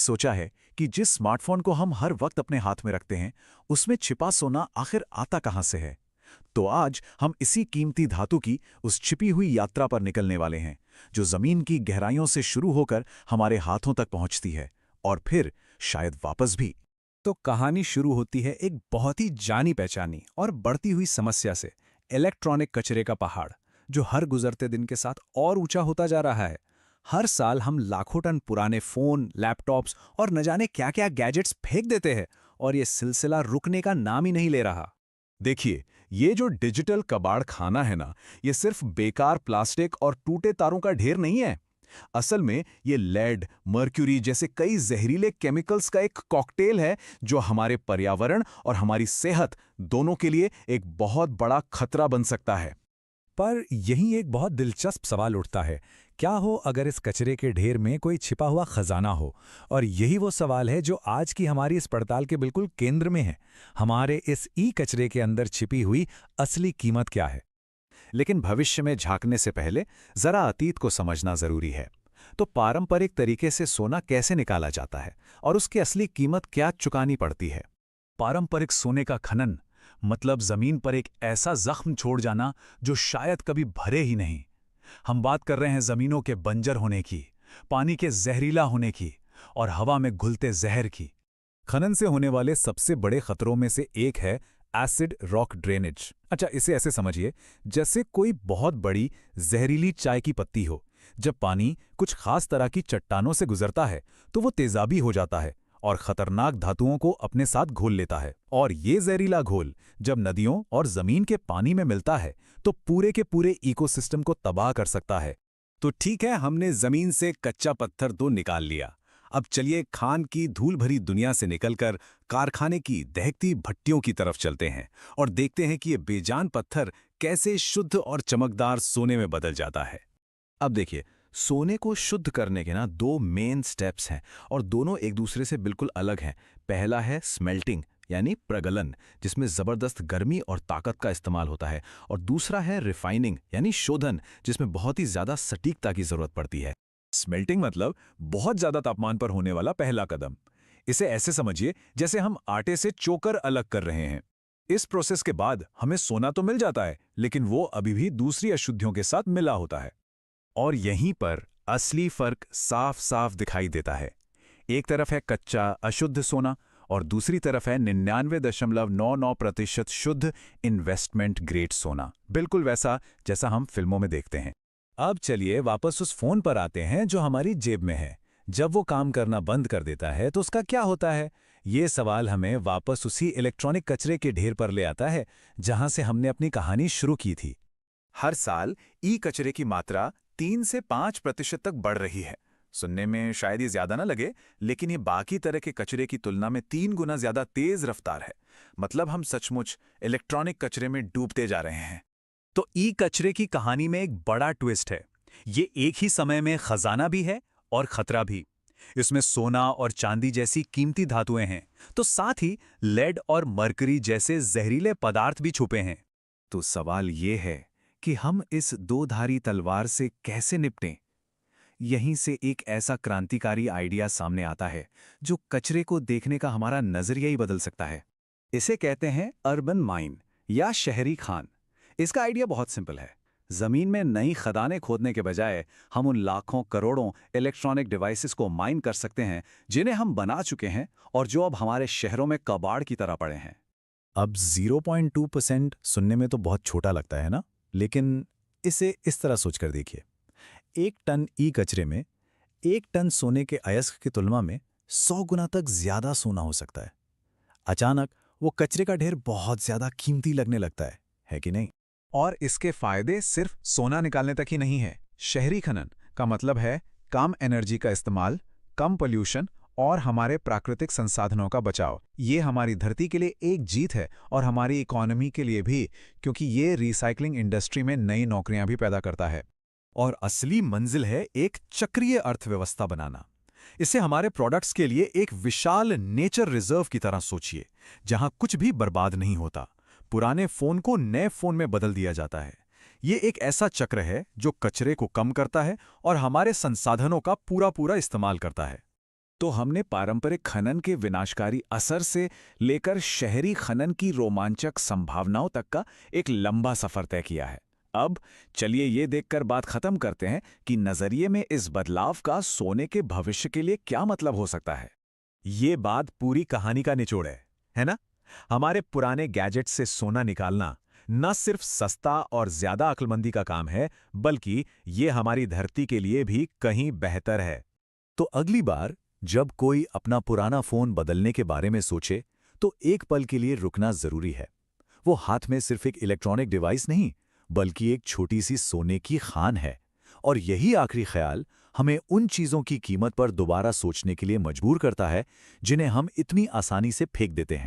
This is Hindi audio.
सोचा है कि जिस स्मार्टफोन को हम हर वक्त अपने हाथ में रखते हैं, उसमें छिपा सोना आखिर आता कहां से है? तो आज हम इसी कीमती धातु की उस छिपी हुई यात्रा पर निकलने वाले हैं, जो जमीन की गहराइयों से शुरू होकर हमारे हाथों तक पहुंचती है और फिर शायद वापस भी। तो कहानी शुरू होती है एक बहुत ही जानी पहचानी और बढ़ती हुई समस्या से, इलेक्ट्रॉनिक कचरे का पहाड़, जो हर गुजरते दिन के साथ और ऊंचा होता जा रहा है। हर साल हम लाखों टन पुराने फोन, लैपटॉप्स और न जाने क्या क्या गैजेट्स फेंक देते हैं, और ये सिलसिला रुकने का नाम ही नहीं ले रहा। देखिए, ये जो डिजिटल कबाड़ खाना है ना, ये सिर्फ बेकार प्लास्टिक और टूटे तारों का ढेर नहीं है। असल में ये लेड, मर्क्यूरी जैसे कई जहरीले केमिकल्स का एक कॉकटेल है, जो हमारे पर्यावरण और हमारी सेहत दोनों के लिए एक बहुत बड़ा खतरा बन सकता है। पर यहीं एक बहुत दिलचस्प सवाल उठता है, क्या हो अगर इस कचरे के ढेर में कोई छिपा हुआ खजाना हो? और यही वो सवाल है जो आज की हमारी इस पड़ताल के बिल्कुल केंद्र में है। हमारे इस ई कचरे के अंदर छिपी हुई असली कीमत क्या है? लेकिन भविष्य में झांकने से पहले जरा अतीत को समझना जरूरी है। तो पारंपरिक तरीके से सोना कैसे निकाला जाता है और उसकी असली कीमत क्या चुकानी पड़ती है? पारंपरिक सोने का खनन मतलब जमीन पर एक ऐसा जख्म छोड़ जाना जो शायद कभी भरे ही नहीं। हम बात कर रहे हैं जमीनों के बंजर होने की, पानी के जहरीला होने की और हवा में घुलते जहर की। खनन से होने वाले सबसे बड़े खतरों में से एक है एसिड रॉक ड्रेनेज। अच्छा, इसे ऐसे समझिए जैसे कोई बहुत बड़ी जहरीली चाय की पत्ती हो। जब पानी कुछ खास तरह की चट्टानों से गुजरता है तो वो तेजाबी हो जाता है और खतरनाक धातुओं को अपने साथ घोल लेता है। और ये जहरीला घोल जब नदियों और जमीन के पानी में मिलता है तो पूरे के पूरे इकोसिस्टम को तबाह कर सकता है। तो ठीक है, हमने जमीन से कच्चा पत्थर तो निकाल लिया। अब चलिए खान की धूल भरी दुनिया से निकलकर कारखाने की दहकती भट्टियों की तरफ चलते हैं और देखते हैं कि ये बेजान पत्थर कैसे शुद्ध और चमकदार सोने में बदल जाता है। अब देखिए, सोने को शुद्ध करने के ना दो मेन स्टेप्स हैं और दोनों एक दूसरे से बिल्कुल अलग हैं। पहला है स्मेल्टिंग यानी प्रगलन, जिसमें जबरदस्त गर्मी और ताकत का इस्तेमाल होता है, और दूसरा है रिफाइनिंग यानी शोधन, जिसमें बहुत ही ज्यादा सटीकता की जरूरत पड़ती है। स्मेल्टिंग मतलब बहुत ज्यादा तापमान पर होने वाला पहला कदम। इसे ऐसे समझिए जैसे हम आटे से चोकर अलग कर रहे हैं। इस प्रोसेस के बाद हमें सोना तो मिल जाता है, लेकिन वो अभी भी दूसरी अशुद्धियों के साथ मिला होता है। और यहीं पर असली फर्क साफ साफ दिखाई देता है। एक तरफ है कच्चा अशुद्ध सोना और दूसरी तरफ है 99.99% शुद्ध इन्वेस्टमेंट ग्रेड सोना, बिल्कुल वैसा जैसा हम फिल्मों में देखते हैं। अब चलिए वापस उस फोन पर आते हैं जो हमारी जेब में है। जब वो काम करना बंद कर देता है तो उसका क्या होता है? ये सवाल हमें वापस उसी इलेक्ट्रॉनिक कचरे के ढेर पर ले आता है जहां से हमने अपनी कहानी शुरू की थी। हर साल ई कचरे की मात्रा 3 से 5% तक बढ़ रही है। सुनने में शायद ये ज्यादा ना लगे, लेकिन ये बाकी तरह के कचरे की तुलना में 3 गुना ज्यादा तेज रफ्तार है। मतलब हम सचमुच इलेक्ट्रॉनिक कचरे में डूबते जा रहे हैं। तो ई कचरे की कहानी में एक बड़ा ट्विस्ट है। ये एक ही समय में खजाना भी है और खतरा भी। इसमें सोना और चांदी जैसी कीमती धातुएं हैं, तो साथ ही लेड और मरकरी जैसे जहरीले पदार्थ भी छुपे हैं। तो सवाल ये है कि हम इस दो धारी तलवार से कैसे निपटें? यहीं से एक ऐसा क्रांतिकारी आइडिया सामने आता है जो कचरे को देखने का हमारा नजरिया ही बदल सकता है। इसे कहते हैं अर्बन माइन या शहरी खान। इसका आइडिया बहुत सिंपल है। जमीन में नई खदानें खोदने के बजाय हम उन लाखों करोड़ों इलेक्ट्रॉनिक डिवाइसेस को माइन कर सकते हैं जिन्हें हम बना चुके हैं और जो अब हमारे शहरों में कबाड़ की तरह पड़े हैं। अब 0.2% सुनने में तो बहुत छोटा लगता है ना, लेकिन इसे इस तरह सोचकर देखिए। 1 टन ई कचरे में 1 टन सोने के अयस्क की तुलना में 100 गुना तक ज्यादा सोना हो सकता है। अचानक वो कचरे का ढेर बहुत ज्यादा कीमती लगने लगता है कि नहीं? और इसके फायदे सिर्फ सोना निकालने तक ही नहीं है। शहरी खनन का मतलब है कम एनर्जी का इस्तेमाल, कम पोल्यूशन और हमारे प्राकृतिक संसाधनों का बचाव। ये हमारी धरती के लिए एक जीत है और हमारी इकोनॉमी के लिए भी, क्योंकि ये रिसाइकलिंग इंडस्ट्री में नई नौकरियां भी पैदा करता है। और असली मंजिल है एक चक्रीय अर्थव्यवस्था बनाना। इसे हमारे प्रोडक्ट्स के लिए एक विशाल नेचर रिजर्व की तरह सोचिए, जहां कुछ भी बर्बाद नहीं होता। पुराने फोन को नए फोन में बदल दिया जाता है। ये एक ऐसा चक्र है जो कचरे को कम करता है और हमारे संसाधनों का पूरा पूरा इस्तेमाल करता है। तो हमने पारंपरिक खनन के विनाशकारी असर से लेकर शहरी खनन की रोमांचक संभावनाओं तक का एक लंबा सफर तय किया है। अब चलिए ये देखकर बात खत्म करते हैं कि नजरिए में इस बदलाव का सोने के भविष्य के लिए क्या मतलब हो सकता है। ये बात पूरी कहानी का निचोड़ है ना? हमारे पुराने गैजेट से सोना निकालना न सिर्फ सस्ता और ज्यादा अक्लमंदी का काम है, बल्कि ये हमारी धरती के लिए भी कहीं बेहतर है। तो अगली बार जब कोई अपना पुराना फोन बदलने के बारे में सोचे, तो एक पल के लिए रुकना जरूरी है। वो हाथ में सिर्फ एक इलेक्ट्रॉनिक डिवाइस नहीं, बल्कि एक छोटी सी सोने की खान है। और यही आखिरी ख्याल हमें उन चीजों की कीमत पर दोबारा सोचने के लिए मजबूर करता है जिन्हें हम इतनी आसानी से फेंक देते हैं।